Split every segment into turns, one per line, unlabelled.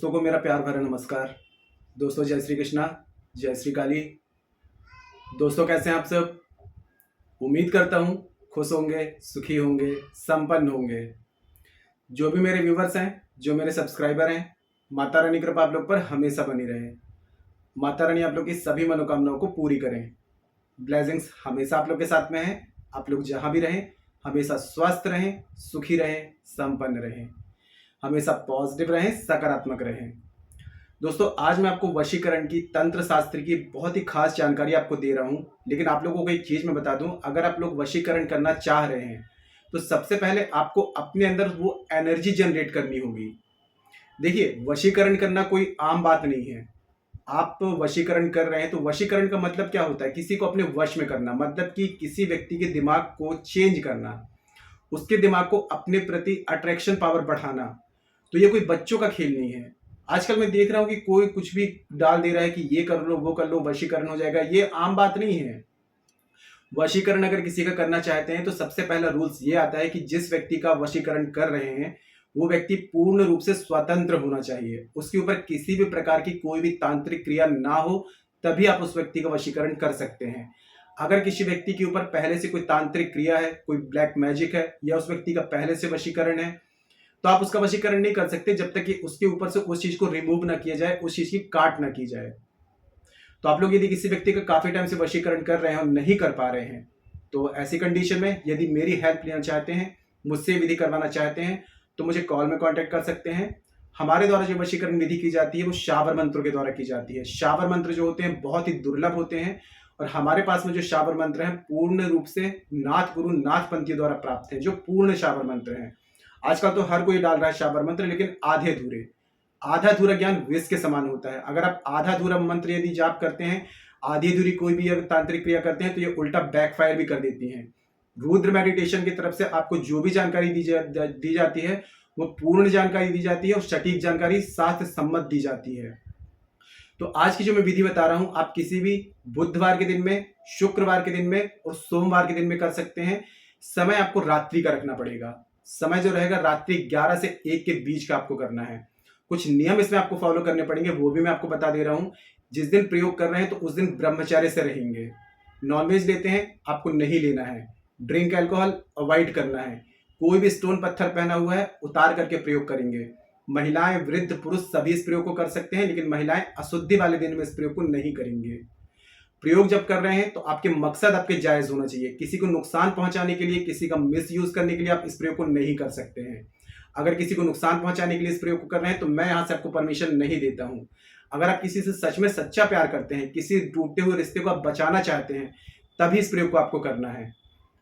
दोस्तों को मेरा प्यार भरा नमस्कार। दोस्तों जय श्री कृष्णा, जय श्री काली। दोस्तों कैसे हैं आप सब? उम्मीद करता हूँ खुश होंगे, सुखी होंगे, संपन्न होंगे। जो भी मेरे व्यूवर्स हैं, जो मेरे सब्सक्राइबर हैं, माता रानी कृपा आप लोग पर हमेशा बनी रहे। माता रानी आप लोग की सभी मनोकामनाओं को पूरी करें। ब्लेसिंग्स हमेशा आप लोग के साथ में है। आप लोग जहाँ भी रहें हमेशा स्वस्थ रहें, सुखी रहें, संपन्न रहें, हमेशा पॉजिटिव रहें, सकारात्मक रहें। दोस्तों आज मैं आपको वशीकरण की, तंत्र शास्त्र की बहुत ही खास जानकारी आपको दे रहा हूं। लेकिन आप लोगों को एक चीज मैं बता दूं, अगर आप लोग वशीकरण करना चाह रहे हैं तो सबसे पहले आपको अपने अंदर वो एनर्जी जनरेट करनी होगी। देखिए, वशीकरण करना कोई आम बात नहीं है। आप वशीकरण कर रहे हैं तो वशीकरण का मतलब क्या होता है? किसी को अपने वश में करना, मतलब कि किसी व्यक्ति के दिमाग को चेंज करना, उसके दिमाग को अपने प्रति अट्रैक्शन पावर बढ़ाना। तो ये कोई बच्चों का खेल नहीं है। आजकल मैं देख रहा हूं कि कोई कुछ भी डाल दे रहा है कि ये कर लो, वो कर लो, वशीकरण हो जाएगा। ये आम बात नहीं है। वशीकरण अगर किसी का करना चाहते हैं तो सबसे पहला रूल्स ये आता है कि जिस व्यक्ति का वशीकरण कर रहे हैं वो व्यक्ति पूर्ण रूप से स्वतंत्र होना चाहिए। उसके ऊपर किसी भी प्रकार की कोई भी तांत्रिक क्रिया ना हो, तभी आप उस व्यक्ति का वशीकरण कर सकते हैं। अगर किसी व्यक्ति के ऊपर पहले से कोई तांत्रिक क्रिया है, कोई ब्लैक मैजिक है, या उस व्यक्ति का पहले से वशीकरण है, तो आप उसका वशीकरण नहीं कर सकते जब तक कि उसके ऊपर से उस चीज को रिमूव ना किया जाए, उस चीज की काट ना की जाए। तो आप लोग यदि किसी व्यक्ति का काफी टाइम से वशीकरण कर रहे हैं और नहीं कर पा रहे हैं, तो ऐसी कंडीशन में यदि मेरी हेल्प लेना चाहते हैं, मुझसे विधि करवाना चाहते हैं, तो मुझे कॉल में कांटेक्ट कर सकते हैं। हमारे द्वारा जो वशीकरण विधि की जाती है वो शाबर मंत्रों के द्वारा की जाती है। शाबर मंत्र जो होते हैं बहुत ही दुर्लभ होते हैं, और हमारे पास में जो शाबर मंत्र हैं पूर्ण रूप से नाथ गुरु नाथ पंथी द्वारा प्राप्त है, जो पूर्ण शाबर मंत्र हैं। आजकल तो हर कोई डाल रहा है शाबर मंत्र, लेकिन आधे अधूरे। आधा अधूरा ज्ञान विष के समान होता है। अगर आप आधा अधूरा मंत्र यदि जाप करते हैं, आधी अधूरी कोई भी अगर तांत्रिक क्रिया करते हैं, तो ये उल्टा बैकफायर भी कर देती हैं। रुद्र मेडिटेशन की तरफ से आपको जो भी जानकारी दी जाती है वो पूर्ण जानकारी दी जाती है, और सटीक जानकारी शास्त्र सम्मत दी जाती है। तो आज की जो मैं विधि बता रहा हूं, आप किसी भी बुधवार के दिन में, शुक्रवार के दिन में और सोमवार के दिन में कर सकते हैं। समय आपको रात्रि का रखना पड़ेगा। समय जो रहेगा रात्रि 11 से 1 के बीच का आपको करना है। कुछ नियम इसमें आपको फॉलो करने पड़ेंगे, वो भी मैं आपको बता दे रहा हूं। जिस दिन प्रयोग कर रहे हैं तो उस दिन ब्रह्मचर्य से रहेंगे। नॉनवेज लेते हैं, आपको नहीं लेना है। ड्रिंक अल्कोहल अवॉइड करना है। कोई भी स्टोन पत्थर पहना हुआ है उतार करके प्रयोग करेंगे। महिलाएं, वृद्ध, पुरुष सभी इस प्रयोग को कर सकते हैं, लेकिन महिलाएं अशुद्धि वाले दिन में इस प्रयोग को नहीं करेंगे। प्रयोग जब कर रहे हैं तो आपके मकसद आपके जायज होना चाहिए। किसी को नुकसान पहुंचाने के लिए, किसी का मिस यूज करने के लिए आप इस प्रयोग को नहीं कर सकते हैं। अगर किसी को नुकसान पहुंचाने के लिए इस प्रयोग को कर रहे हैं तो मैं यहां से आपको परमिशन नहीं देता हूं। अगर आप किसी से सच में सच्चा प्यार करते हैं, किसी टूटते हुए रिश्ते को आप बचाना चाहते हैं, तभी इस प्रयोग को आपको करना है।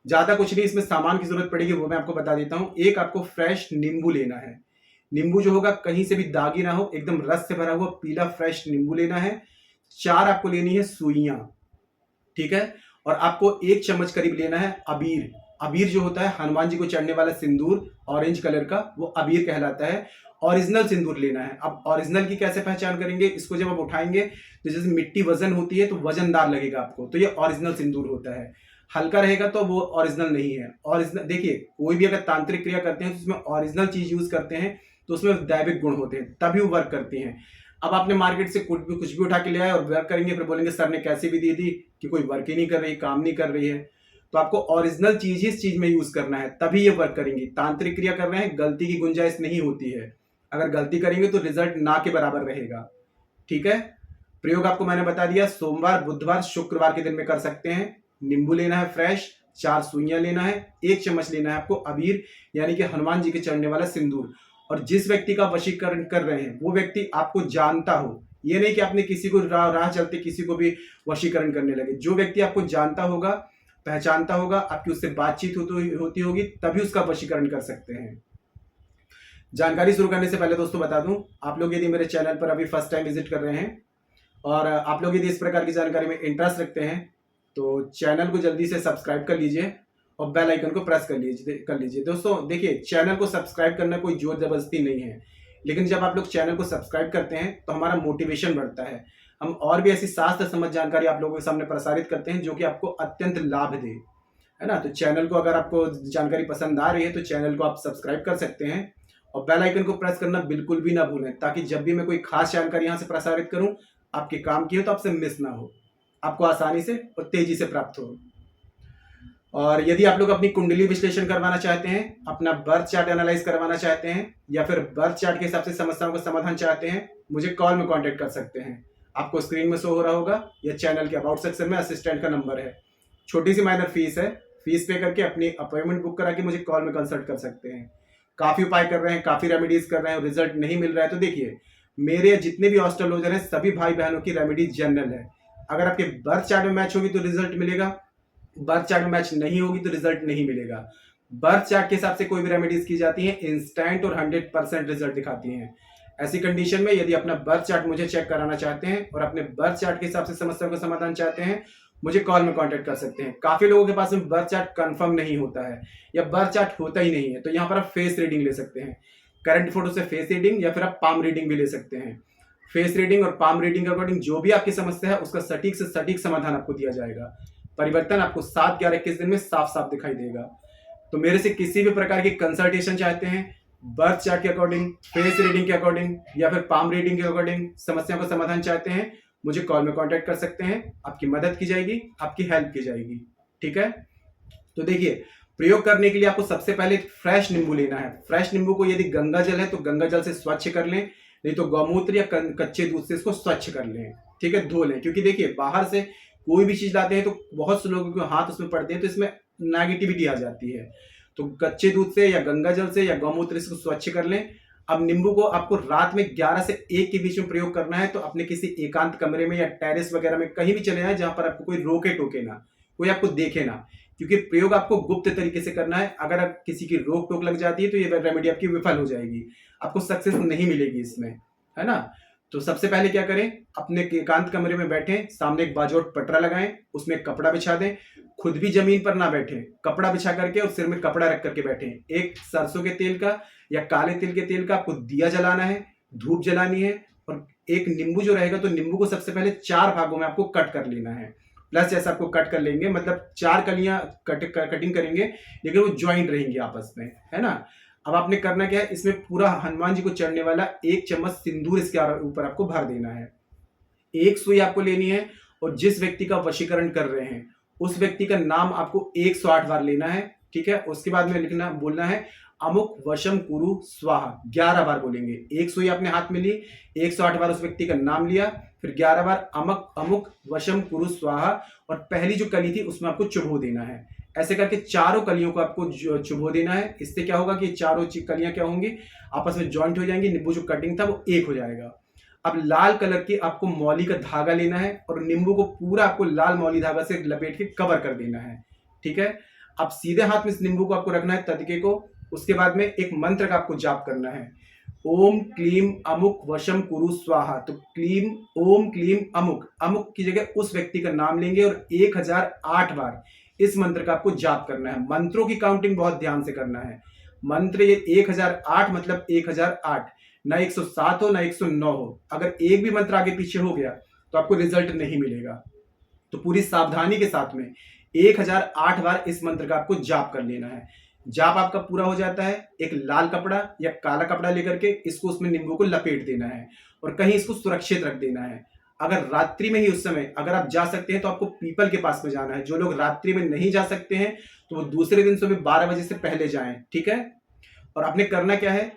ज्यादा कुछ नहीं इसमें सामान की जरूरत पड़ेगी, वो मैं आपको बता देता हूं। एक आपको फ्रेश नींबू लेना है। नींबू जो होगा कहीं से भी दागी ना हो, एकदम रस से भरा हुआ पीला फ्रेश नींबू लेना है। 4 आपको लेनी है सुइयां, ठीक है। और आपको 1 चम्मच करीब लेना है अबीर। अबीर जो होता है हनुमान जी को चढ़ने वाला सिंदूर, ऑरेंज कलर का, वो अबीर कहलाता है। ओरिजिनल सिंदूर लेना है। अब ओरिजिनल की कैसे पहचान करेंगे? इसको जब आप उठाएंगे तो जैसे मिट्टी वजन होती है तो वजनदार लगेगा आपको, तो ये ओरिजिनल सिंदूर होता है। हल्का रहेगा तो वो ओरिजिनल नहीं है। ओरिजिनल, देखिए, कोई भी अगर तांत्रिक क्रिया करते हैं तो उसमें ओरिजिनल चीज यूज करते हैं, तो उसमें दैविक गुण होते हैं, तभी वो वर्क करती हैं। अब आपने मार्केट से कुछ भी उठा के ले आए और वर्क करेंगे, फिर बोलेंगे सर ने कैसे भी दी थी कि कोई वर्क ही नहीं कर रही, काम नहीं कर रही है। तो आपको ओरिजिनल चीज ही इस चीज में यूज करना है, तभी ये वर्क करेंगी। तांत्रिक क्रिया कर रहे हैं, गलती की गुंजाइश नहीं होती है। अगर गलती करेंगे तो रिजल्ट ना के बराबर रहेगा, ठीक है। प्रयोग आपको मैंने बता दिया। सोमवार, बुधवार, शुक्रवार के दिन में कर सकते हैं। नींबू लेना है फ्रेश, 4 सुइयां लेना है, 1 चम्मच लेना है आपको अबीर, यानी कि हनुमान जी के चढ़ने वाला सिंदूर। और जिस व्यक्ति का वशीकरण कर रहे हैं वो व्यक्ति आपको जानता हो। ये नहीं कि आपने किसी को राह चलते किसी को भी वशीकरण करने लगे। जो व्यक्ति आपको जानता होगा, पहचानता होगा, आपकी उससे बातचीत होती होगी, तभी उसका वशीकरण कर सकते हैं। जानकारी शुरू करने से पहले दोस्तों बता दूं, आप लोग यदि मेरे चैनल पर अभी फर्स्ट टाइम विजिट कर रहे हैं और आप लोग यदि इस प्रकार की जानकारी में इंटरेस्ट रखते हैं, तो चैनल को जल्दी से सब्सक्राइब कर लीजिए और बेल आइकन को प्रेस कर लीजिए। दोस्तों देखिए, चैनल को सब्सक्राइब करना कोई जोर जबरदस्ती नहीं है, लेकिन जब आप लोग चैनल को सब्सक्राइब करते हैं तो हमारा मोटिवेशन बढ़ता है। हम और भी ऐसी शास्त्र समझ जानकारी आप लोगों के सामने प्रसारित करते हैं जो कि आपको अत्यंत लाभ दे, है ना। तो चैनल को, अगर आपको जानकारी पसंद आ रही है तो चैनल को आप सब्सक्राइब कर सकते हैं और बेल आइकन को प्रेस करना बिल्कुल भी ना भूलें, ताकि जब भी मैं कोई खास जानकारी यहाँ से प्रसारित करूं आपके काम की हो तो आपसे मिस ना हो, आपको आसानी से और तेजी से प्राप्त हो। और यदि आप लोग अपनी कुंडली विश्लेषण करवाना चाहते हैं, अपना बर्थ चार्ट एनालाइज करवाना चाहते हैं, या फिर बर्थ चार्ट के हिसाब से समस्याओं का समाधान चाहते हैं, मुझे कॉल में कांटेक्ट कर सकते हैं। आपको स्क्रीन में शो हो रहा होगा या चैनल के अबाउट सेक्शन में असिस्टेंट का नंबर है। छोटी सी माइनर फीस है, फीस पे करके अपनी अपॉइंटमेंट बुक करा के मुझे कॉल में कंसल्ट कर सकते हैं। काफ़ी उपाय कर रहे हैं, काफ़ी रेमेडीज कर रहे हैं, रिजल्ट नहीं मिल रहा है तो देखिए, मेरे जितने भी एस्ट्रोलॉजर हैं सभी भाई बहनों की रेमेडी जनरल है। अगर आपके बर्थ चार्ट में मैच होगी तो रिजल्ट मिलेगा, बर्थ चार्ट में मैच नहीं होगी तो रिजल्ट नहीं मिलेगा। बर्थ चार्ट के हिसाब से कोई भी रेमेडीज की जाती है, इंस्टेंट और 100% रिजल्ट दिखाती हैं। ऐसी कंडीशन में यदि अपना बर्थ चार्ट मुझे चेक कराना चाहते हैं और अपने बर्थ चार्ट के हिसाब से समस्याओं का समाधान चाहते हैं, मुझे कॉल में कांटेक्ट कर सकते हैं। काफी लोगों के पास में बर्थ चार्ट कंफर्म नहीं होता है या बर्थ चार्ट होता ही नहीं है, तो यहाँ पर आप फेस रीडिंग ले सकते हैं। करंट फोटो से फेस रीडिंग या फिर आप पाम रीडिंग भी ले सकते हैं। फेस रीडिंग और पाम रीडिंग के अकॉर्डिंग जो भी आपकी समस्या है उसका सटीक से सटीक समाधान आपको दिया जाएगा। परिवर्तन आपको 7, 11, 21 दिन में साफ साफ दिखाई देगा। तो मेरे से किसी भी प्रकार की कंसल्टेशन चाहते हैं, बर्थ चार्ट के अकॉर्डिंग, फेस रीडिंग के अकॉर्डिंग या फिर पाम रीडिंग के अकॉर्डिंग समस्याओं का समाधान चाहते हैं, मुझे कॉल में कांटेक्ट कर सकते हैं। आपकी मदद की जाएगी, आपकी हेल्प की जाएगी। ठीक है, तो देखिए, प्रयोग करने के लिए आपको सबसे पहले फ्रेश नींबू लेना है। फ्रेश नींबू को यदि गंगा जल है तो गंगा जल से स्वच्छ कर लें, नहीं तो गौमूत्र या कच्चे दूध से इसको स्वच्छ कर लें। ठीक है, धो लें, क्योंकि देखिए बाहर से कोई भी चीज लाते हैं तो बहुत से लोगों के हाथ उसमें पड़ते हैं तो इसमें नेगेटिविटी आ जाती है। तो कच्चे दूध से या गंगा जल से या गौमूत्र से स्वच्छ कर लें। अब नींबू को आपको रात में 11 से 1 के बीच में प्रयोग करना है। तो अपने किसी एकांत कमरे में या टेरेस वगैरह में कहीं भी चले जाएं जहां पर आपको कोई रोके टोके ना, कोई आपको देखे ना, क्योंकि प्रयोग आपको गुप्त तरीके से करना है। अगर आप किसी की रोक टोक लग जाती है तो ये रेमेडी आपकी विफल हो जाएगी, आपको सक्सेस नहीं मिलेगी इसमें, है ना। तो सबसे पहले क्या करें, अपने एकांत कमरे में बैठें, सामने एक बाजोट पटरा लगाएं, उसमें एक कपड़ा बिछा दें, खुद भी जमीन पर ना बैठें, कपड़ा बिछा करके और सिर में कपड़ा रख करके बैठें। एक सरसों के तेल का या काले तिल के तेल का आपको दिया जलाना है, धूप जलानी है, और एक नींबू जो रहेगा तो नींबू को सबसे पहले 4 भागों में आपको कट कर लेना है। प्लस जैसे आपको कट कर लेंगे, मतलब 4 कलियां कटिंग करेंगे, लेकिन वो ज्वाइंट रहेंगी आपस में, है ना। अब आपने करना क्या है, इसमें पूरा हनुमान जी को चढ़ने वाला 1 चम्मच सिंदूर इसके ऊपर आपको भर देना है। 1 सुई आपको लेनी है और जिस व्यक्ति का वशीकरण कर रहे हैं उस व्यक्ति का नाम आपको 108 बार लेना है। ठीक है, उसके बाद में लिखना, बोलना है अमुक वशम कुरु स्वाहा, 11 बार बोलेंगे। 1 सुई आपने हाथ में ली, 108 बार उस व्यक्ति का नाम लिया, फिर 11 बार अमुक अमुक वशम कुरु स्वाहा, और पहली जो कली थी उसमें आपको चुभो देना है। ऐसे करके चारों कलियों को आपको चुभो देना है। इससे क्या होगा कि चारों कलियां क्या होंगी, आपस में ज्वाइंट हो जाएंगी, नींबू जो कटिंग था वो एक हो जाएगा। अब लाल कलर की आपको मौली का धागा लेना है और नींबू को पूरा आपको लाल मौली धागा से लपेट के कवर कर देना है। ठीक है, अब सीधे हाथ में इस नींबू को आपको रखना है, तदके को। उसके बाद में एक मंत्र का आपको जाप करना है, ओम क्लीम अमुक वशम कुरु स्वाहा। तो क्लीम, ओम क्लीम अमुक, अमुक की जगह उस व्यक्ति का नाम लेंगे और 1008 बार इस मंत्र का आपको जाप करना है। मंत्रों की काउंटिंग बहुत ध्यान से करना है। मंत्र ये 1008 मतलब 1008, ना 107 हो ना 109 हो। अगर एक भी मंत्र आगे पीछे हो गया तो आपको रिजल्ट नहीं मिलेगा। तो पूरी सावधानी के साथ में 1008 बार इस मंत्र का आपको जाप कर लेना है। जाप आपका पूरा हो जाता है, एक लाल कपड़ा या काला कपड़ा लेकर के इसको उसमें नींबू को लपेट देना है और कहीं इसको सुरक्षित रख देना है। अगर रात्रि में ही उस समय अगर आप जा सकते हैं तो आपको पीपल के पास में जाना है। जो लोग रात्रि में नहीं जा सकते हैं तो वो दूसरे दिन सुबह 12 बजे से पहले जाएं। ठीक है, और आपने करना क्या है,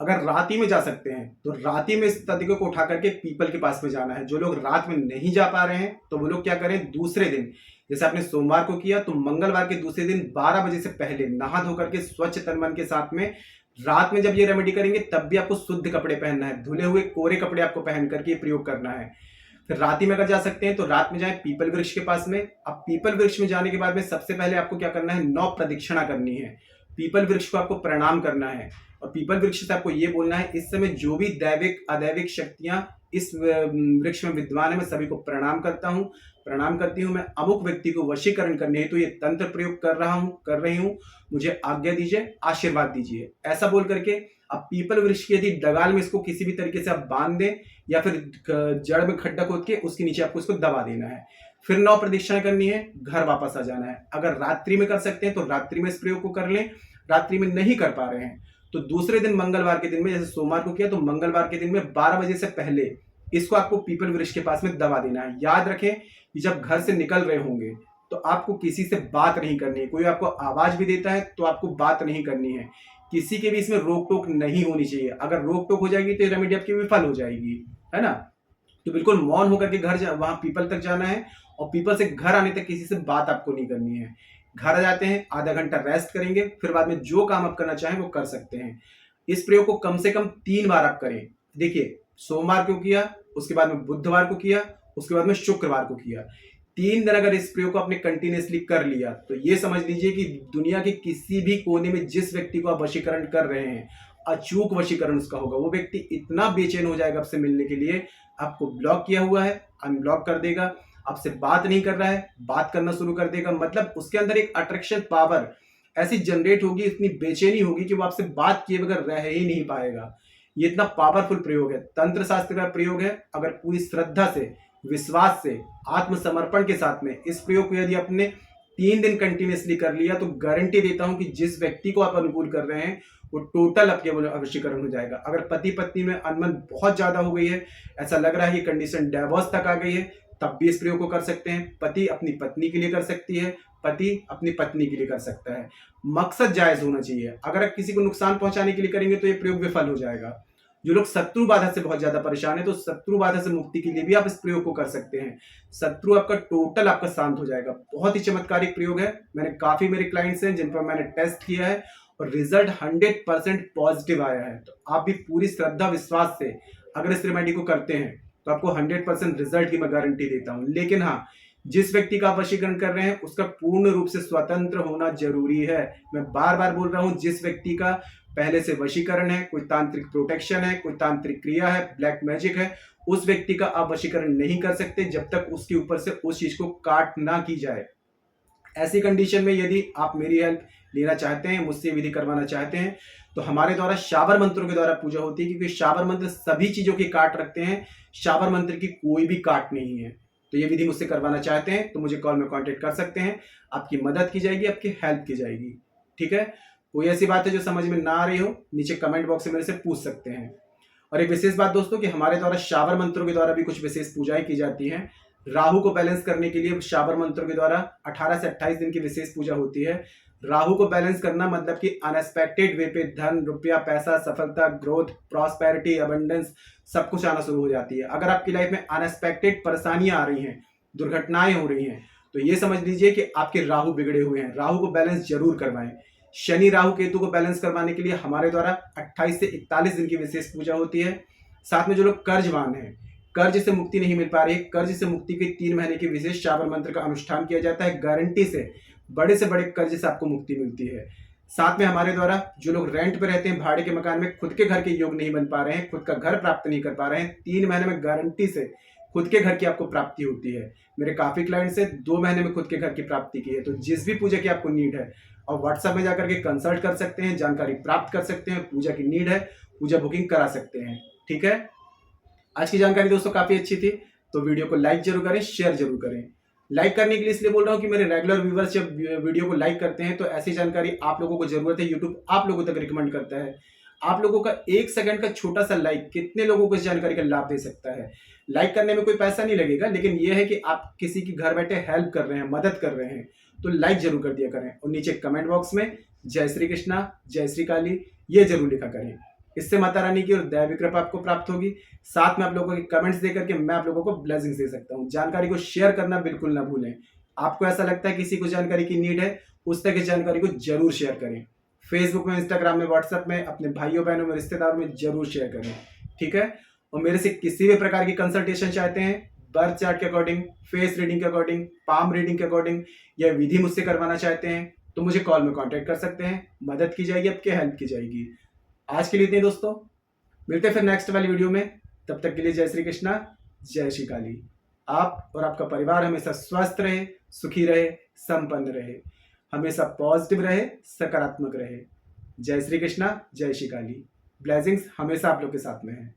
अगर रात ही में जा सकते हैं तो रात ही में इस तरीके को उठा करके पीपल के पास में जाना है। जो लोग रात में नहीं जा पा रहे हैं तो वो लोग क्या करें, दूसरे दिन, जैसे आपने सोमवार को किया तो मंगलवार के दूसरे दिन 12 बजे से पहले नहा धो करके स्वच्छ तन मन के साथ में रात में जब ये रेमेडी करेंगे तब भी आपको शुद्ध कपड़े पहनना है, धुले हुए कोरे कपड़े आपको पहन करके ये प्रयोग करना है। फिर रात ही में अगर जा सकते हैं तो रात में जाएं पीपल वृक्ष के पास में। अब पीपल वृक्ष में जाने के बाद में सबसे पहले आपको क्या करना है, 9 प्रदक्षिणा करनी है। पीपल वृक्ष को आपको प्रणाम करना है और पीपल वृक्ष से आपको ये बोलना है, इस समय जो भी दैविक अदैविक शक्तियां इस वृक्ष में विद्वान है मैं सभी को प्रणाम करता हूँ, प्रणाम करती हूँ। मैं अमुक व्यक्ति को वशीकरण करने हेतु ये तंत्र प्रयोग कर रही हूँ, मुझे आज्ञा दीजिए, आशीर्वाद दीजिए। ऐसा बोल करके अब पीपल वृक्ष की यदि डगाल में इसको किसी भी तरीके से आप बांध दें या फिर जड़ में खड्डा खोद के उसके नीचे आपको इसको दबा देना है। फिर 9 प्रदक्षिणा करनी है, घर वापस आ जाना है। अगर रात्रि में कर सकते हैं तो रात्रि में इस प्रयोग को कर लें, रात्रि में नहीं कर पा रहे हैं तो दूसरे दिन मंगलवार के दिन में, जैसे सोमवार को किया तो मंगलवार के दिन में 12 बजे से पहले इसको आपको पीपल वृक्ष के पास में दबा देना है। याद रखें कि जब घर से निकल रहे होंगे तो आपको किसी से बात नहीं करनी है। कोई आपको आवाज भी देता है तो आपको बात नहीं करनी है। किसी के भी इसमें रोक टोक नहीं होनी चाहिए। अगर रोक टोक हो जाएगी तो ये रेमेडी आपकी विफल हो जाएगी, है ना। तो बिल्कुल मौन होकर के वहां पीपल तक जाना है और पीपल से घर आने तक किसी से बात आपको नहीं करनी है। घर आ जाते हैं, आधा घंटा रेस्ट करेंगे, फिर बाद में जो काम आप करना चाहें वो कर सकते हैं। इस प्रयोग को कम से कम 3 बार आप करें। देखिए, सोमवार को किया, उसके बाद में बुधवार को किया, उसके बाद में शुक्रवार को किया। 3 दिन अगर इस प्रयोग को आपने कंटिन्यूसली कर लिया तो ये समझ लीजिए कि दुनिया के किसी भी कोने में जिस व्यक्ति को आप वशीकरण कर रहे हैं, अचूक वशीकरण उसका होगा। वो व्यक्ति इतना बेचैन हो जाएगा आपसे मिलने के लिए, आपको ब्लॉक किया हुआ है अनब्लॉक कर देगा, आपसे बात नहीं कर रहा है बात करना शुरू कर देगा। मतलब उसके अंदर एक अट्रैक्शन पावर ऐसी जनरेट होगी, इतनी बेचैनी होगी कि वो आपसे बात किए बगैर रह ही नहीं पाएगा। ये इतना पावरफुल प्रयोग है, तंत्र शास्त्र का प्रयोग है। अगर पूरी श्रद्धा से, विश्वास से, आत्मसमर्पण के साथ में इस प्रयोग को यदि आपने 3 दिन कंटिन्यूसली कर लिया तो गारंटी देता हूं कि जिस व्यक्ति को आप अनुकूल कर रहे हैं वो टोटल आपके वशीकरण हो जाएगा। अगर पति पत्नी में अनबन बहुत ज्यादा हो गई है, ऐसा लग रहा है कि कंडीशन डाइवोर्स तक आ गई है, तब भी इस प्रयोग को कर सकते हैं। पति अपनी पत्नी के लिए कर सकती है, पति अपनी पत्नी के लिए कर सकता है। मकसद जायज होना चाहिए। अगर आप किसी को नुकसान पहुंचाने के लिए करेंगे तो ये प्रयोग विफल हो जाएगा। जो लोग शत्रु बाधा से बहुत ज्यादा परेशान है तो शत्रु बाधा से मुक्ति के लिए भी आप इस प्रयोग को कर सकते हैं। शत्रु आपका टोटल आपका शांत हो जाएगा। बहुत ही चमत्कारिक प्रयोग है। मैंने काफी मेरे क्लाइंट्स हैं जिन पर मैंने टेस्ट किया है और रिजल्ट 100% पॉजिटिव आया है। तो आप भी पूरी श्रद्धा विश्वास से अगर इस रेमेडी को करते हैं तो आपको 100% रिजल्ट की मैं गारंटी देता हूं। लेकिन हाँ, जिस व्यक्ति का आप वशीकरण कर रहे हैं उसका पूर्ण रूप से स्वतंत्र होना जरूरी है। मैं बार बार बोल रहा हूं, जिस व्यक्ति का पहले से वशीकरण है, कोई तांत्रिक प्रोटेक्शन है, कोई तांत्रिक क्रिया है, ब्लैक मैजिक है, उस व्यक्ति का आप वशीकरण नहीं कर सकते जब तक उसके ऊपर से उस चीज को काट ना की जाए। ऐसी कंडीशन में यदि आप मेरी हेल्प लेना चाहते हैं, मुझसे विधि करवाना चाहते हैं, तो हमारे द्वारा शाबर मंत्रों के द्वारा पूजा होती है, क्योंकि शाबर मंत्र सभी चीजों की काट रखते हैं, शाबर मंत्र की कोई भी काट नहीं है। तो ये विधि मुझसे करवाना चाहते हैं तो मुझे कॉल में कांटेक्ट कर सकते हैं। आपकी मदद की जाएगी, आपकी हेल्प की जाएगी। ठीक है, कोई ऐसी बात है जो समझ में ना आ रही हो, नीचे कमेंट बॉक्स में मेरे से पूछ सकते हैं। और एक विशेष बात दोस्तों कि हमारे द्वारा शाबर मंत्रों के द्वारा भी कुछ विशेष पूजाएं की जाती हैं। राहु को बैलेंस करने के लिए शाबर मंत्रों के द्वारा 18 से 28 दिन की विशेष पूजा होती है। राहु को बैलेंस करना मतलब कि अनएक्सपेक्टेड वे पे धन, रुपया, पैसा, सफलता, ग्रोथ, प्रॉस्पेरिटी, अबंडेंस सब कुछ आना शुरू हो जाती है। अगर आपकी लाइफ में अनएक्सपेक्टेड परेशानियां आ रही हैं, दुर्घटनाएं हो रही हैं, तो ये समझ लीजिए कि आपके राहु बिगड़े हुए हैं। राहु को बैलेंस जरूर करवाएं। शनि राहु केतु को बैलेंस करवाने के लिए हमारे द्वारा 28 से 41 दिन की विशेष पूजा होती है। साथ में जो लोग कर्जवान हैं, कर्ज से मुक्ति नहीं मिल पा रही है, कर्ज से मुक्ति के 3 महीने के विशेष शाबर मंत्र का अनुष्ठान किया जाता है। गारंटी से बड़े कर्ज से आपको मुक्ति मिलती है। साथ में हमारे द्वारा जो लोग रेंट पे रहते हैं, भाड़े के मकान में, खुद के घर के योग नहीं बन पा रहे हैं, खुद का घर प्राप्त नहीं कर पा रहे हैं, 3 महीने में गारंटी से खुद के घर की आपको प्राप्ति होती है। मेरे काफी क्लाइंट्स से 2 महीने में खुद के घर की प्राप्ति की है। तो जिस भी पूजा की आपको नीड है और व्हाट्सएप में जाकर के कंसल्ट कर सकते हैं, जानकारी प्राप्त कर सकते हैं। पूजा की नीड है, पूजा बुकिंग करा सकते हैं। ठीक है, आज की जानकारी दोस्तों काफी अच्छी थी, तो वीडियो को लाइक जरूर करें, शेयर जरूर करें। लाइक करने के लिए इसलिए बोल रहा हूं कि मेरे रेगुलर व्यूवर्स जब वीडियो को लाइक करते हैं तो ऐसी जानकारी आप लोगों को जरूरत है, यूट्यूब आप लोगों तक रिकमेंड करता है। आप लोगों का 1 सेकंड का छोटा सा लाइक कितने लोगों को इस जानकारी का लाभ दे सकता है। लाइक करने में कोई पैसा नहीं लगेगा, लेकिन यह है कि आप किसी की घर बैठे हेल्प कर रहे हैं, मदद कर रहे हैं, तो लाइक जरूर कर दिया करें। और नीचे कमेंट बॉक्स में जय श्री कृष्णा, जय श्री काली ये जरूर लिखा करें। इससे माता रानी की और दैवी कृपा आपको प्राप्त होगी। साथ में आप लोगों के कमेंट्स देकर के मैं आप लोगों को ब्लेसिंग्स दे सकता हूं। जानकारी को शेयर करना बिल्कुल ना भूलें। आपको ऐसा लगता है किसी को जानकारी की नीड है, उस तक इस जानकारी को जरूर शेयर करें। फेसबुक में, इंस्टाग्राम में, व्हाट्सएप में, अपने भाइयों बहनों में, रिश्तेदारों में जरूर शेयर करें। ठीक है, और मेरे से किसी भी प्रकार की कंसल्टेशन चाहते हैं, बर्थ चार्ट के अकॉर्डिंग, फेस रीडिंग के अकॉर्डिंग, पाम रीडिंग के अकॉर्डिंग, या विधि मुझसे करवाना चाहते हैं तो मुझे कॉल में कांटेक्ट कर सकते हैं। मदद की जाएगी, आपकी हेल्प की जाएगी। आज के लिए इतने दोस्तों, मिलते हैं फिर नेक्स्ट वाली वीडियो में। तब तक के लिए जय श्री कृष्णा, जय श्री काली। आप और आपका परिवार हमेशा स्वस्थ रहे, सुखी रहे, संपन्न रहे, हमेशा पॉजिटिव रहे, सकारात्मक रहे। जय श्री कृष्णा, जय श्री काली। ब्लेसिंग्स हमेशा आप लोग के साथ में है।